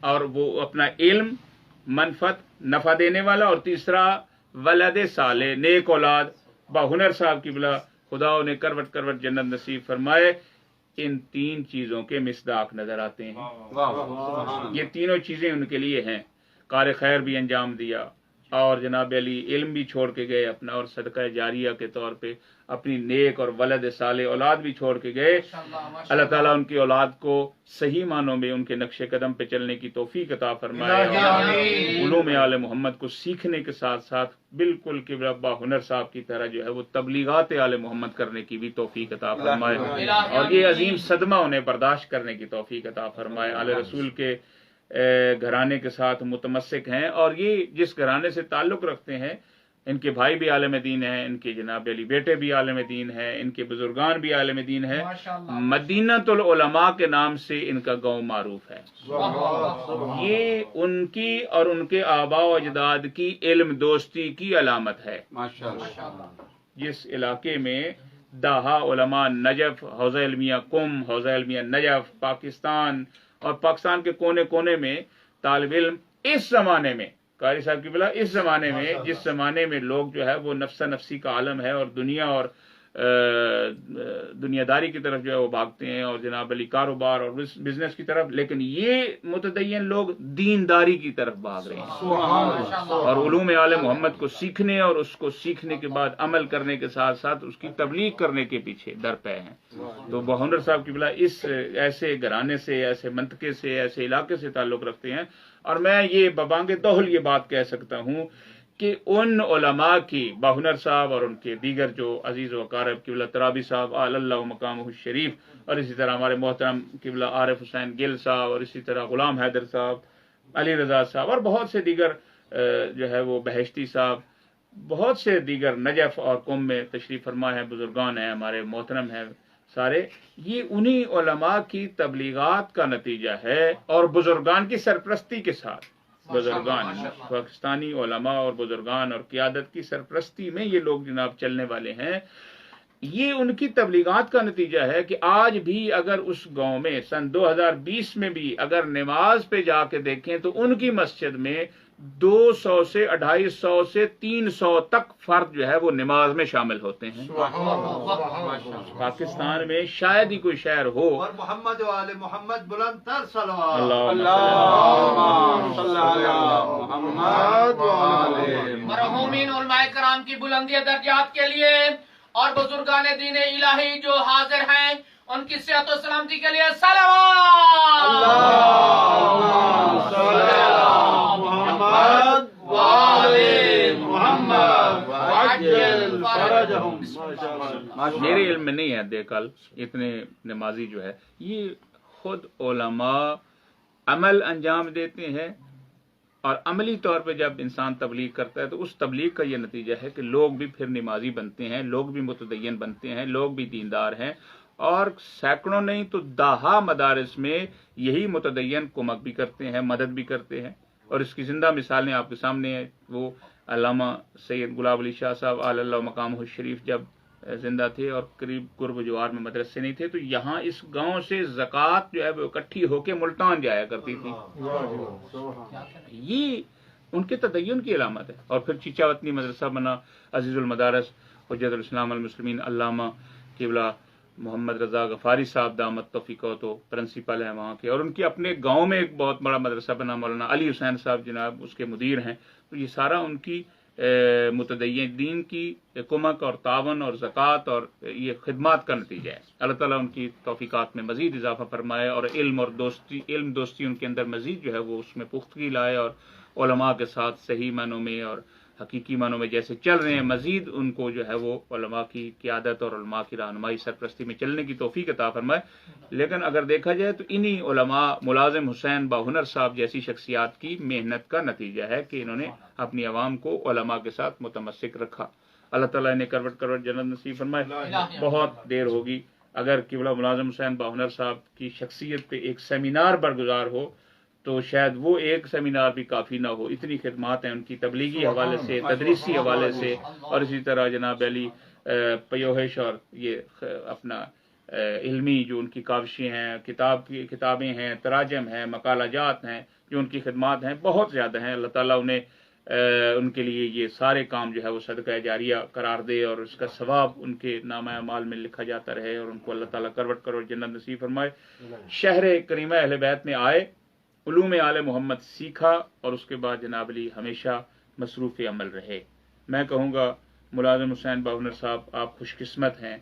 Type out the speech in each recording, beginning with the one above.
اور وہ اپنا علم منفعت نفع دینے والا، اور تیسرا ولد صالح نیک اولاد با ہنر صاحب کی بلا خدا انہیں کروٹ کروٹ جنت نصیب فرمائے. ان تین چیزوں کے مصداق نظر آتے ہیں. یہ تینوں چیزیں ان کے لیے ہیں. کار خیر بھی انجام دیا، اور جناب علی علم بھی چھوڑ کے گئے اپنا، اور صدقہ جاریہ کے طور پہ اپنی نیک اور ولد صالح اولاد بھی چھوڑ کے گئے. اللہ تعالیٰ ان کی اولاد کو صحیح معنوں میں ان کے نقش قدم پہ چلنے کی توفیق عطا فرمائے، اور علوم آل محمد کو سیکھنے کے ساتھ ساتھ بالکل قبلہ ابا ہنر صاحب کی طرح جو ہے وہ تبلیغات آل محمد کرنے کی بھی توفیق عطا فرمائے، اور یہ عظیم صدمہ انہیں برداشت کرنے کی توفیق عطا فرمائے. آل رسول کے گھرانے کے ساتھ متمسک ہیں، اور یہ جس گھرانے سے تعلق رکھتے ہیں ان کے بھائی بھی عالم دین ہیں، ان کے جناب علی بیٹے بھی عالم دین ہیں، ان کے بزرگان بھی عالم دین ہیں. مدینۃ العلماء کے نام سے ان کا گاؤں معروف ہے. یہ ان کی اور ان کے آباء و اجداد کی علم دوستی کی علامت ہے. جس علاقے میں داہا علماء نجف، حوزہ علمیہ قم، حوزہ علمیہ نجف، پاکستان اور پاکستان کے کونے کونے میں طالب علم اس زمانے میں قاری صاحب کی بلا اس زمانے میں جس زمانے میں لوگ جو ہے وہ نفس نفسی کا عالم ہے، اور دنیا اور دنیا داری کی طرف جو ہے وہ بھاگتے ہیں، اور جناب علی کاروبار اور بزنس کی طرف، لیکن یہ متدین لوگ دینداری کی طرف بھاگ رہے ہیں، اور علوم آل محمد کو سیکھنے اور اس کو سیکھنے کے بعد عمل کرنے کے ساتھ ساتھ اس کی تبلیغ کرنے کے پیچھے در پہ ہیں. تو بہنر صاحب کی بلا اس ایسے گھرانے سے، ایسے منطقے سے، ایسے علاقے سے تعلق رکھتے ہیں، اور میں یہ ببانگ دوہل یہ بات کہہ سکتا ہوں کہ ان علماء کی باہنر صاحب اور ان کے دیگر جو عزیز و اقارب قبلہ ترابی صاحب اللہ مقامہ الشریف، اور اسی طرح ہمارے محترم قبلہ عارف حسین گل صاحب، اور اسی طرح غلام حیدر صاحب، علی رضا صاحب، اور بہت سے دیگر جو ہے وہ بہشتی صاحب، بہت سے دیگر نجف اور قم میں تشریف فرما ہیں، بزرگان ہیں ہمارے محترم ہیں سارے. یہ انہی علماء کی تبلیغات کا نتیجہ ہے، اور بزرگان کی سرپرستی کے ساتھ، بزرگان پاکستانی علماء اور بزرگان اور قیادت کی سرپرستی میں یہ لوگ جناب چلنے والے ہیں. یہ ان کی تبلیغات کا نتیجہ ہے کہ آج بھی اگر اس گاؤں میں سن 2020 میں بھی اگر نماز پہ جا کے دیکھیں تو ان کی مسجد میں 200 سے 250 سے 300 تک فرد جو ہے وہ نماز میں شامل ہوتے ہیں. پاکستان میں شاید ہی کوئی شہر ہو. اور محمد و آل محمد بلند تر صلوات. اللہم صلی علی محمد و آل مرحومین علماء کرام کی بلندی درجات کے لیے اور بزرگان دین الہی جو حاضر ہیں ان کی صحت و سلامتی کے لیے صلوات. اللہم صلی علی محمد و آل محمد وعجل فرجہم. میرے علم میں نہیں ہے دیکھل اتنے نمازی جو ہے، یہ خود علماء عمل انجام دیتے ہیں، اور عملی طور پہ جب انسان تبلیغ کرتا ہے تو اس تبلیغ کا یہ نتیجہ ہے کہ لوگ بھی پھر نمازی بنتے ہیں، لوگ بھی متدین بنتے ہیں، لوگ بھی دیندار ہیں، اور سینکڑوں نہیں تو دہا مدارس میں یہی متدین کمک بھی کرتے ہیں، مدد بھی کرتے ہیں. اور اس کی زندہ مثالیں آپ کے سامنے ہیں. وہ علامہ سید گلاب علی شاہ صاحب اللہ مقامہ الشریف جب زندہ تھے اور قریب قرب جوار میں مدرسے نہیں تھے، تو یہاں اس گاؤں سے زکوٰۃ جو ہے وہ اکٹھی ہو کے ملتان جایا کرتی تھی. یہ ان کے تدین کی علامت ہے. اور پھر چیچا وطنی مدرسہ بنا، عزیز المدارس حجت الاسلام المسلمین علامہ قبلہ محمد رضا غفاری صاحب دامت توفیقاتو پرنسپل ہیں وہاں کے، اور ان کے اپنے گاؤں میں ایک بہت بڑا مدرسہ بنا، مولانا علی حسین صاحب جناب اس کے مدیر ہیں. تو یہ سارا ان کی متدین دین کی کمک اور تعاون اور زکوٰۃ اور یہ خدمات کا نتیجہ ہے. اللہ تعالیٰ ان کی توفیقات میں مزید اضافہ فرمائے، اور علم دوستی ان کے اندر مزید جو ہے وہ اس میں پختگی لائے، اور علماء کے ساتھ صحیح معنوں میں اور حقیقی معنوں میں جیسے چل رہے ہیں، مزید ان کو جو ہے وہ علماء کی قیادت اور علماء کی رہنمائی سرپرستی میں چلنے کی توفیق عطا فرمائے. لیکن اگر دیکھا جائے تو انہی علماء ملازم حسین باہنر صاحب جیسی شخصیات کی محنت کا نتیجہ ہے کہ انہوں نے اپنی عوام کو علماء کے ساتھ متمسک رکھا. اللہ تعالیٰ نے کروٹ کروٹ جنت نصیب فرمائے. بہت دیر ہوگی. اگر قبلہ ملازم حسین باہنر صاحب کی شخصیت پہ ایک سیمینار برگزار ہو تو شاید وہ ایک سیمینار بھی کافی نہ ہو. اتنی خدمات ہیں ان کی تبلیغی حوالے سے، تدریسی حوالے سے، اور اسی طرح جناب علی پیوہش اور یہ اپنا علمی جو ان کی کاوشیں ہیں، کتابیں ہیں، تراجم ہیں، مقالہ جات ہیں، جو ان کی خدمات ہیں بہت زیادہ ہیں. اللہ تعالیٰ انہیں ان کے لیے یہ سارے کام جو ہے وہ صدقہ جاریہ قرار دے اور اس کا ثواب ان کے نامہ اعمال میں لکھا جاتا رہے اور ان کو اللہ تعالیٰ کروٹ کرو جنت نصیب فرمائے. شہر کریمہ اہل بیت میں آئے، علوم آل محمد سیکھا اور اس کے بعد جناب علی ہمیشہ مصروف عمل رہے. میں کہوں گا ملازم حسین باہنر صاحب آپ خوش قسمت ہیں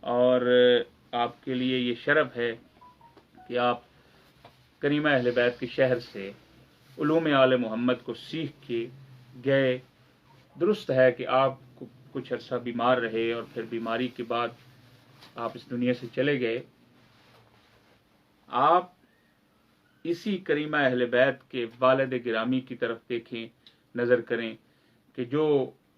اور آپ کے لیے یہ شرف ہے کہ آپ کریمہ اہل بیت کے شہر سے علوم آل محمد کو سیکھ کے گئے. درست ہے کہ آپ کچھ عرصہ بیمار رہے اور پھر بیماری کے بعد آپ اس دنیا سے چلے گئے. آپ اسی کریمہ اہل بیت کے والد گرامی کی طرف دیکھیں، نظر کریں کہ جو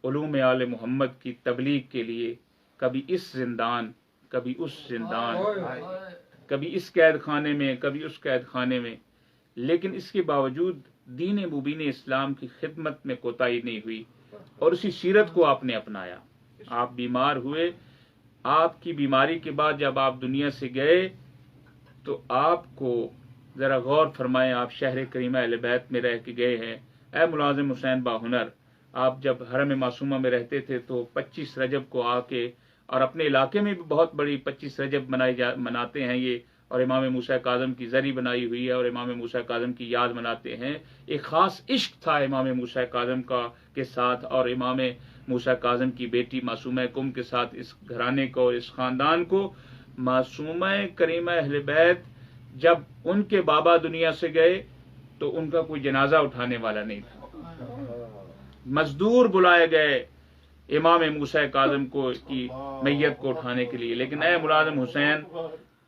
علوم آل محمد کی تبلیغ کے لیے کبھی اس زندان، کبھی اس زندان، کبھی اس قید خانے میں، کبھی اس قید خانے میں، لیکن اس کے باوجود دین مبین اسلام کی خدمت میں کوتاہی نہیں ہوئی اور اسی سیرت کو آپ نے اپنایا. آپ بیمار ہوئے، آپ کی بیماری کے بعد جب آپ دنیا سے گئے تو آپ کو ذرا غور فرمائیں، آپ شہر کریمہ اہل بیت میں رہ کے گئے ہیں. اے ملازم حسین باہنر، آپ جب حرم معصومہ میں رہتے تھے تو 25 رجب کو آ کے، اور اپنے علاقے میں بھی بہت بڑی 25 رجب مناتے ہیں یہ، اور امام موسیٰ کاظم کی زری بنائی ہوئی ہے اور امام موسیٰ کاظم کی یاد مناتے ہیں. ایک خاص عشق تھا امام موسیٰ کاظم کا کے ساتھ اور امام موسیٰ کاظم کی بیٹی معصومہ کم کے ساتھ، اس گھرانے کو، اس خاندان کو. معصومہ کریمہ اہل بیت جب ان کے بابا دنیا سے گئے تو ان کا کوئی جنازہ اٹھانے والا نہیں تھا. مزدور بلائے گئے امام موسیٰ کاظم کو کی میت کو اٹھانے کے لیے، لیکن اے ملازم حسین،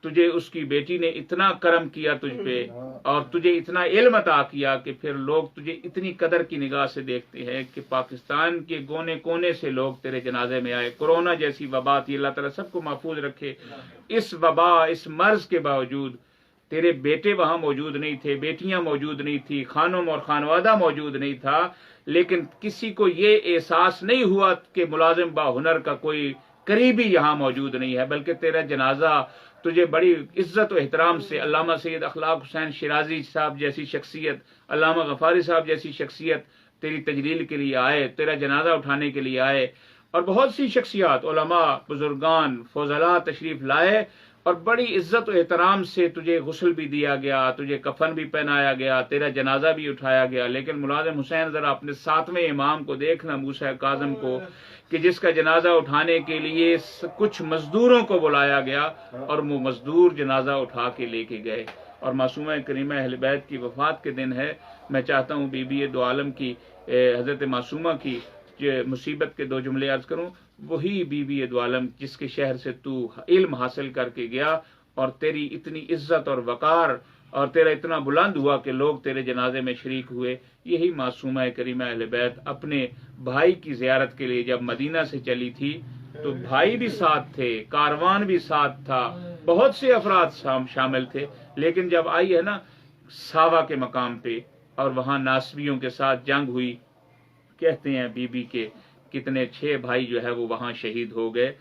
تجھے اس کی بیٹی نے اتنا کرم کیا تجھ پہ اور تجھے اتنا علم عطا کیا کہ پھر لوگ تجھے اتنی قدر کی نگاہ سے دیکھتے ہیں کہ پاکستان کے کونے کونے سے لوگ تیرے جنازے میں آئے. کورونا جیسی وبا تھی، اللہ تعالیٰ سب کو محفوظ رکھے. اس وبا، اس مرض کے باوجود تیرے بیٹے وہاں موجود نہیں تھے، بیٹیاں موجود نہیں تھی، خانم اور خانوادہ موجود نہیں تھا، لیکن کسی کو یہ احساس نہیں ہوا کہ ملازم باہنر کا کوئی قریبی یہاں موجود نہیں ہے، بلکہ تیرا جنازہ تجھے بڑی عزت و احترام سے علامہ سید اخلاق حسین شیرازی صاحب جیسی شخصیت، علامہ غفاری صاحب جیسی شخصیت تیری تجلیل کے لیے آئے، تیرا جنازہ اٹھانے کے لیے آئے، اور بہت سی شخصیات، علماء، بزرگان، فضلاء تشریف لائے اور بڑی عزت و احترام سے تجھے غسل بھی دیا گیا، تجھے کفن بھی پہنایا گیا، تیرا جنازہ بھی اٹھایا گیا. لیکن ملازم حسین ذرا اپنے 7ویں امام کو دیکھنا، موسیٰ کاظم کو، کہ جس کا جنازہ اٹھانے کے لیے کچھ مزدوروں کو بلایا گیا اور وہ مزدور جنازہ اٹھا کے لے کے گئے. اور معصومہ کریمہ اہل بیت کی وفات کے دن ہے. میں چاہتا ہوں بی بی دو عالم کی، حضرت معصومہ کی مصیبت کے 2 جملے عرض کروں. وہی بی بی دو عالم جس کے شہر سے تو علم حاصل کر کے گیا اور تیری اتنی عزت اور وقار اور تیرا اتنا بلند ہوا کہ لوگ تیرے جنازے میں شریک ہوئے. یہی معصومہ کریمہ اہل بیت اپنے بھائی کی زیارت کے لیے جب مدینہ سے چلی تھی تو بھائی بھی ساتھ تھے، کاروان بھی ساتھ تھا، بہت سے افراد شامل تھے، لیکن جب آئی ہے نا ساوا کے مقام پہ اور وہاں ناصبیوں کے ساتھ جنگ ہوئی، کہتے ہیں بی بی کے کتنے 6 بھائی جو ہے وہ وہاں شہید ہو گئے.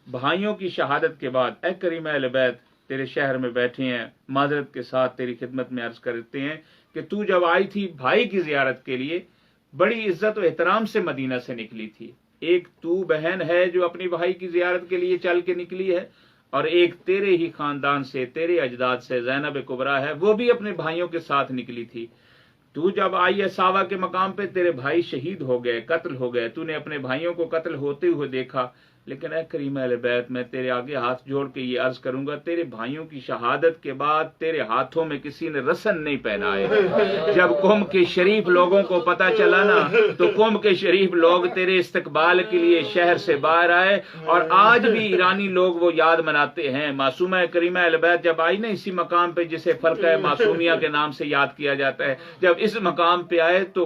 بھائیوں کی شہادت کے بعد اے کریمہ اہل بیت تیرے شہر میں بیٹھے ہیں، معذرت کے ساتھ تیری خدمت میں عرض کرتے ہیں کہ تو جب آئی تھی بھائی کی زیارت کے لیے بڑی عزت و احترام سے مدینہ سے نکلی تھی. ایک تو بہن ہے جو اپنی بھائی کی زیارت کے لیے چل کے نکلی ہے، اور ایک تیرے ہی خاندان سے، تیرے اجداد سے زینب کبریٰ ہے، وہ بھی اپنے بھائیوں کے ساتھ نکلی تھی. تو جب آئی ہے ساوا کے مقام پہ تیرے بھائی شہید ہو گئے، قتل ہو گئے، تو نے اپنے بھائیوں کو قتل ہوتے ہوئے دیکھا. لیکن اے کریمہ اہل بیت میں تیرے آگے ہاتھ جوڑ کے یہ عرض کروں گا، تیرے بھائیوں کی شہادت کے بعد تیرے ہاتھوں میں کسی نے رسن نہیں پہنائے. جب قوم کے شریف لوگوں کو پتا چلا نا تو قوم کے شریف لوگ تیرے استقبال کے لیے شہر سے باہر آئے، اور آج بھی ایرانی لوگ وہ یاد مناتے ہیں. معصومہ کریمہ اہل بیت جب آئی نا اسی مقام پہ جسے فرقہ معصومیہ کے نام سے یاد کیا جاتا ہے، جب اس مقام پہ آئے تو